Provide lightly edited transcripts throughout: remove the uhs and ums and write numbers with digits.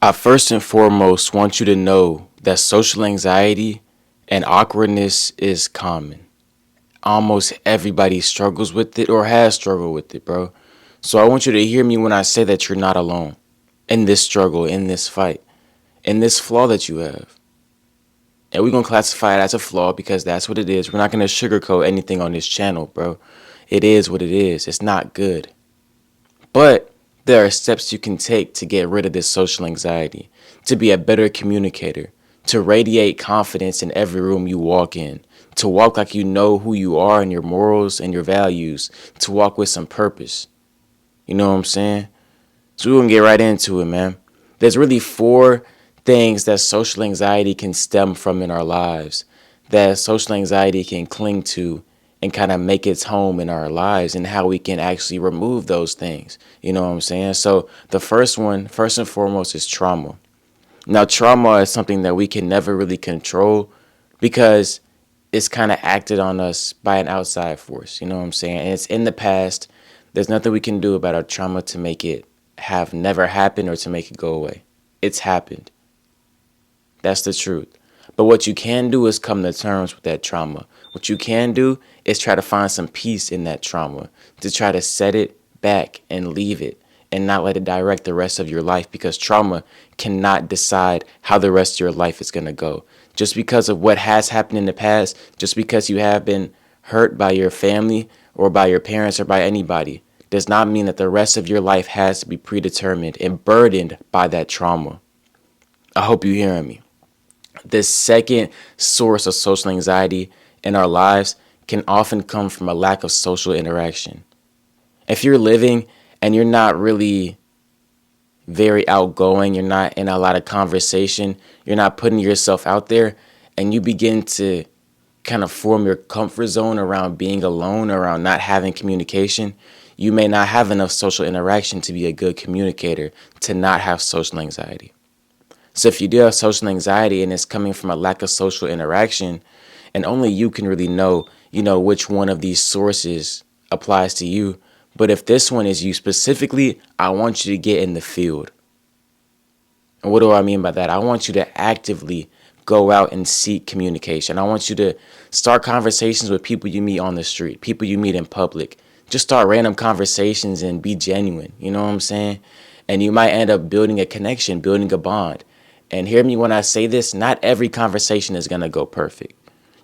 I first and foremost want you to know that social anxiety and awkwardness is common. Almost everybody struggles with it or has struggled with it, bro. So I want you to hear me when I say that you're not alone in this struggle, in this fight, in this flaw that you have. And we're going to classify it as a flaw because that's what it is. We're not going to sugarcoat anything on this channel, bro. It is what it is. It's not good. But there are steps you can take to get rid of this social anxiety, to be a better communicator, to radiate confidence in every room you walk in, to walk like you know who you are and your morals and your values, to walk with some purpose. You know what I'm saying? So we're going to get right into it, man. There's really four things that social anxiety can stem from in our lives, that social anxiety can cling to and kind of make its home in our lives, and how we can actually remove those things. You know what I'm saying? So the first one, first and foremost, is trauma. Now, trauma is something that we can never really control because it's kind of acted on us by an outside force. You know what I'm saying? And it's in the past. There's nothing we can do about our trauma to make it have never happened or to make it go away. It's happened. That's the truth. But what you can do is come to terms with that trauma. What you can do is try to find some peace in that trauma, to try to set it back and leave it and not let it direct the rest of your life, because trauma cannot decide how the rest of your life is going to go. Just because of what has happened in the past, just because you have been hurt by your family or by your parents or by anybody, does not mean that the rest of your life has to be predetermined and burdened by that trauma. I hope you're hearing me. The second source of social anxiety in our lives can often come from a lack of social interaction. If you're living and you're not really very outgoing, you're not in a lot of conversation, you're not putting yourself out there, and you begin to kind of form your comfort zone around being alone, around not having communication, you may not have enough social interaction to be a good communicator, to not have social anxiety. So if you do have social anxiety and it's coming from a lack of social interaction, and only you can really know, which one of these sources applies to you. But if this one is you specifically, I want you to get in the field. And what do I mean by that? I want you to actively go out and seek communication. I want you to start conversations with people you meet on the street, people you meet in public. Just start random conversations and be genuine. You know what I'm saying? And you might end up building a connection, building a bond. And hear me when I say this, not every conversation is going to go perfect.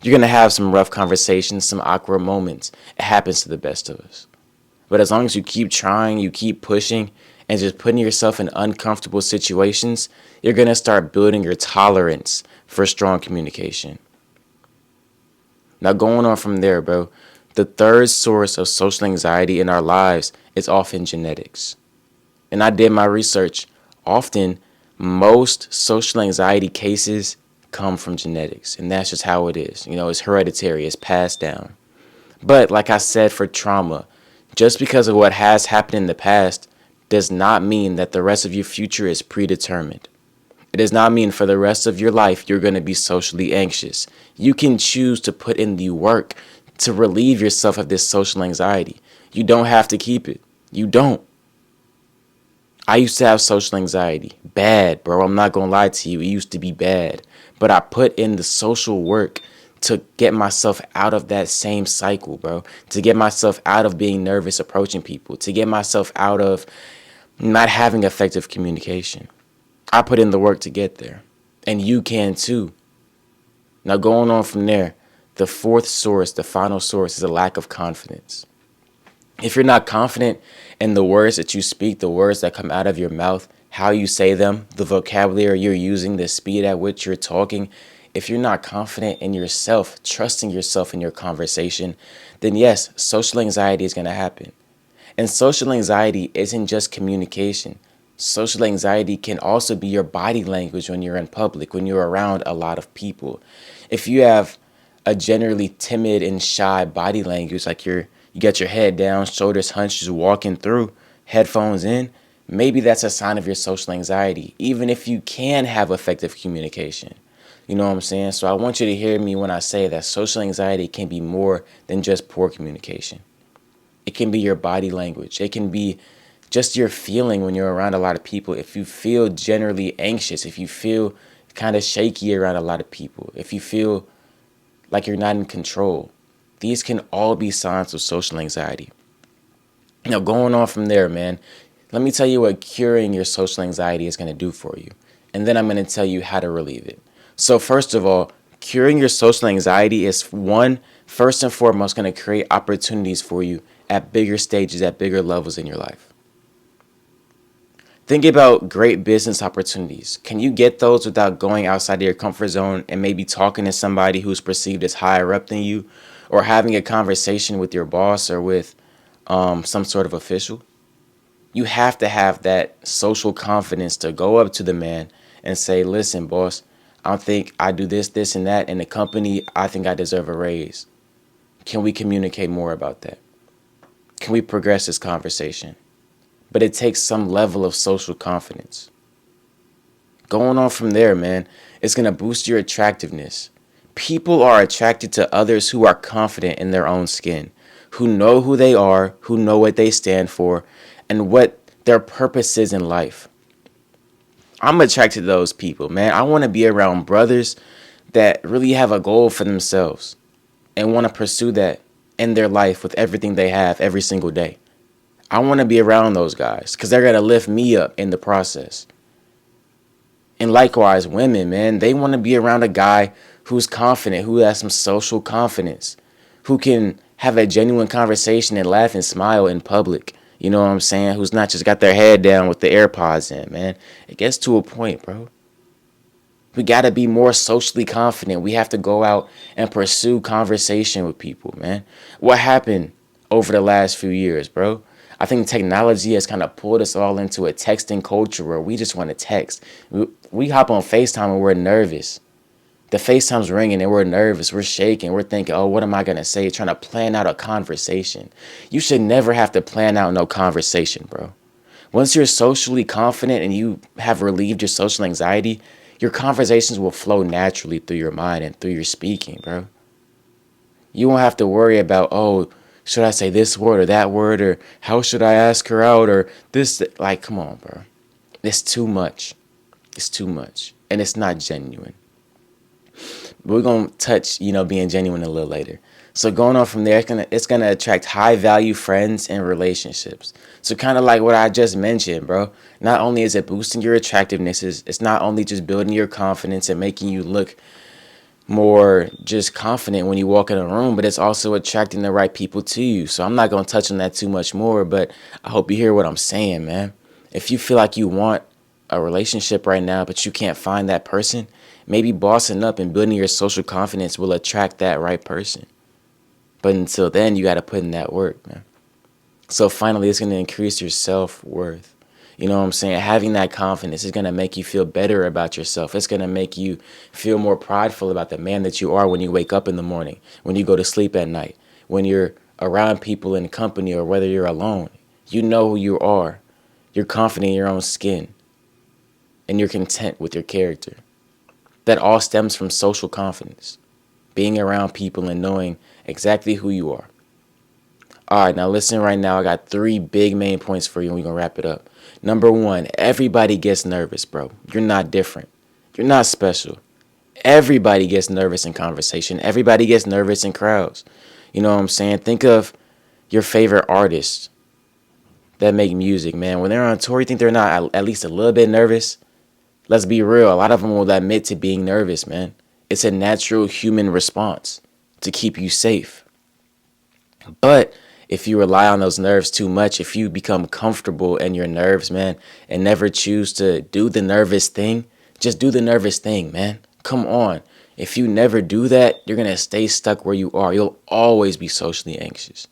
You're going to have some rough conversations, some awkward moments. It happens to the best of us. But as long as you keep trying, you keep pushing, and just putting yourself in uncomfortable situations, you're going to start building your tolerance for strong communication. Now, going on from there, bro, the third source of social anxiety in our lives is often genetics. And I did my research. Often, most social anxiety cases come from genetics, and that's just how it is. It's hereditary, it's passed down. But like I said, for trauma, just because of what has happened in the past does not mean that the rest of your future is predetermined. It does not mean for the rest of your life you're going to be socially anxious. You can choose to put in the work to relieve yourself of this social anxiety. You don't have to keep it. You don't. I used to have social anxiety. Bad, bro. I'm not going to lie to you. It used to be bad. But I put in the social work to get myself out of that same cycle, bro. To get myself out of being nervous approaching people. To get myself out of not having effective communication. I put in the work to get there. And you can too. Now going on from there, the fourth source, the final source, is a lack of confidence. If you're not confident in the words that you speak, the words that come out of your mouth, how you say them, the vocabulary you're using, the speed at which you're talking, if you're not confident in yourself, trusting yourself in your conversation, then yes, social anxiety is going to happen. And social anxiety isn't just communication. Social anxiety can also be your body language when you're in public, when you're around a lot of people. If you have a generally timid and shy body language, like you got your head down, shoulders hunched, just walking through, headphones in, maybe that's a sign of your social anxiety, even if you can have effective communication. You know what I'm saying? So I want you to hear me when I say that social anxiety can be more than just poor communication. It can be your body language. It can be Just your feeling when you're around a lot of people. If you feel generally anxious, if you feel kind of shaky around a lot of people, if you feel like you're not in control, these can all be signs of social anxiety. Going on from there, man, let me tell you what curing your social anxiety is going to do for you. And then I'm going to tell you how to relieve it. So, first of all, curing your social anxiety is first and foremost, going to create opportunities for you at bigger stages, at bigger levels in your life. Think about great business opportunities. Can you get those without going outside of your comfort zone and maybe talking to somebody who's perceived as higher up than you, or having a conversation with your boss or with some sort of official? You have to have that social confidence to go up to the man and say, listen, boss, I think I do this, this, and that in the company. I think I deserve a raise. Can we communicate more about that? Can we progress this conversation? But it takes some level of social confidence. Going on from there, man, it's going to boost your attractiveness. People are attracted to others who are confident in their own skin, who know who they are, who know what they stand for, and what their purpose is in life. I'm attracted to those people, man. I want to be around brothers that really have a goal for themselves and want to pursue that in their life with everything they have every single day. I want to be around those guys because they're going to lift me up in the process. And likewise, women, man, they want to be around a guy who's confident, who has some social confidence, who can have a genuine conversation and laugh and smile in public. You know what I'm saying? Who's not just got their head down with the AirPods in, man. It gets to a point, bro. We got to be more socially confident. We have to go out and pursue conversation with people, man. What happened over the last few years, bro? I think technology has kind of pulled us all into a texting culture where we just want to text. We hop on FaceTime and we're nervous. The FaceTime's ringing and we're nervous. We're shaking. We're thinking, oh, what am I going to say? Trying to plan out a conversation. You should never have to plan out no conversation, bro. Once you're socially confident and you have relieved your social anxiety, your conversations will flow naturally through your mind and through your speaking, bro. You won't have to worry about, oh, should I say this word or that word, or how should I ask her out, or this. Like, come on, bro. It's too much. It's too much. And it's not genuine. But we're going to touch, being genuine a little later. So going on from there, it's gonna attract high value friends and relationships. So kind of like what I just mentioned, bro. Not only is it boosting your attractiveness, it's not only just building your confidence and making you look more just confident when you walk in a room, but it's also attracting the right people to you. So I'm not gonna touch on that too much more, but I hope you hear what I'm saying, man. If you feel like you want a relationship right now, but you can't find that person, maybe bossing up and building your social confidence will attract that right person. But until then, you got to put in that work, man. So finally, it's going to increase your self-worth. You know what I'm saying? Having that confidence is going to make you feel better about yourself. It's going to make you feel more prideful about the man that you are when you wake up in the morning, when you go to sleep at night, when you're around people in company, or whether you're alone. You know who you are. You're confident in your own skin, and you're content with your character. That all stems from social confidence. Being around people and knowing exactly who you are. All right, now listen right now. I got 3 big main points for you, and we're going to wrap it up. Number 1, everybody gets nervous, bro. You're not different. You're not special. Everybody gets nervous in conversation. Everybody gets nervous in crowds. You know what I'm saying? Think of your favorite artists that make music, man. When they're on tour, you think they're not at least a little bit nervous? Let's be real. A lot of them will admit to being nervous, man. It's a natural human response to keep you safe. But if you rely on those nerves too much, if you become comfortable in your nerves, man, and never choose to do the nervous thing, just do the nervous thing, man. Come on. If you never do that, you're going to stay stuck where you are. You'll always be socially anxious.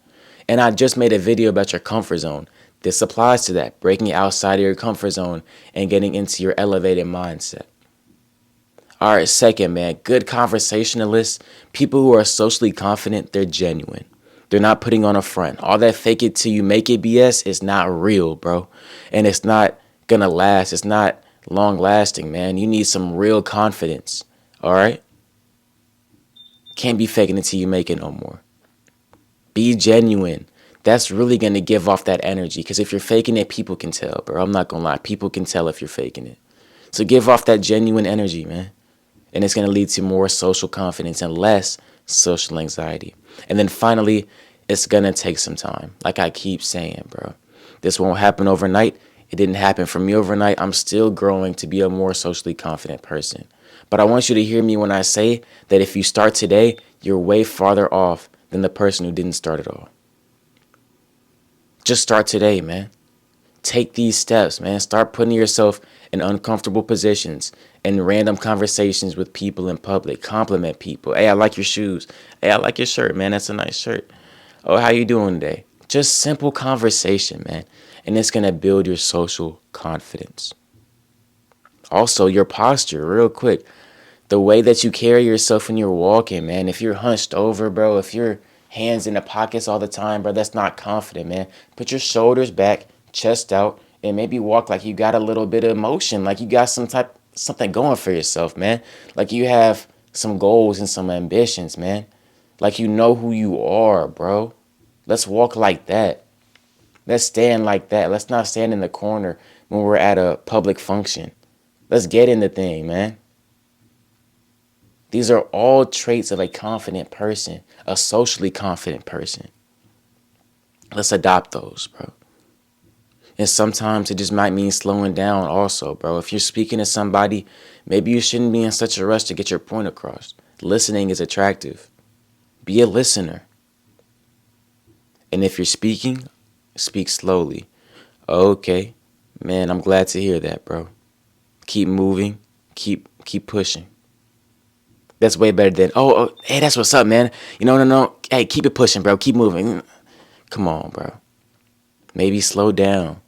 And I just made a video about your comfort zone. This applies to that, breaking outside of your comfort zone and getting into your elevated mindset. All right, second, man, good conversationalists, people who are socially confident, they're genuine. They're not putting on a front. All that fake it till you make it BS is not real, bro. And it's not going to last. It's not long lasting, man. You need some real confidence, all right? Can't be faking it till you make it no more. Be genuine. That's really going to give off that energy. Because if you're faking it, people can tell, bro. I'm not going to lie. People can tell if you're faking it. So give off that genuine energy, man. And it's going to lead to more social confidence and less social anxiety. And then finally, it's going to take some time. Like I keep saying, bro. This won't happen overnight. It didn't happen for me overnight. I'm still growing to be a more socially confident person. But I want you to hear me when I say that if you start today, you're way farther off than the person who didn't start at all. Just start today, man. Take these steps, man. Start putting yourself in uncomfortable positions and random conversations with people in public. Compliment people. Hey, I like your shoes. Hey, I like your shirt, man. That's a nice shirt. Oh, how you doing today? Just simple conversation, man. And it's going to build your social confidence. Also, your posture, real quick. The way that you carry yourself when you're walking, man. If you're hunched over, bro, if your hands in the pockets all the time, bro, that's not confident, man. Put your shoulders back, chest out, and maybe walk like you got a little bit of emotion, like you got something going for yourself, man. Like you have some goals and some ambitions, man. Like you know who you are, bro. Let's walk like that. Let's stand like that. Let's not stand in the corner when we're at a public function. Let's get in the thing, man. These are all traits of a confident person, a socially confident person. Let's adopt those, bro. And sometimes it just might mean slowing down also, bro. If you're speaking to somebody, maybe you shouldn't be in such a rush to get your point across. Listening is attractive. Be a listener. And if you're speaking, speak slowly. Okay, man, I'm glad to hear that, bro. Keep moving. Keep pushing. That's way better than, hey, that's what's up, man. No. Hey, keep it pushing, bro. Keep moving. Come on, bro. Maybe slow down.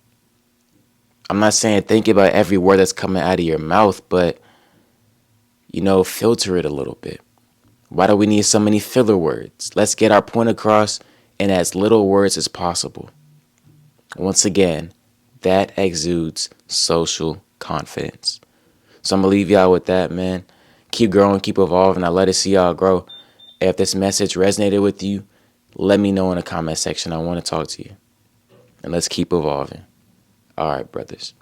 I'm not saying think about every word that's coming out of your mouth, but, filter it a little bit. Why do we need so many filler words? Let's get our point across in as little words as possible. Once again, that exudes social confidence. So I'm going to leave y'all with that, man. Keep growing, keep evolving. I let it see y'all grow. If this message resonated with you, let me know in the comment section. I want to talk to you. And let's keep evolving. All right, brothers.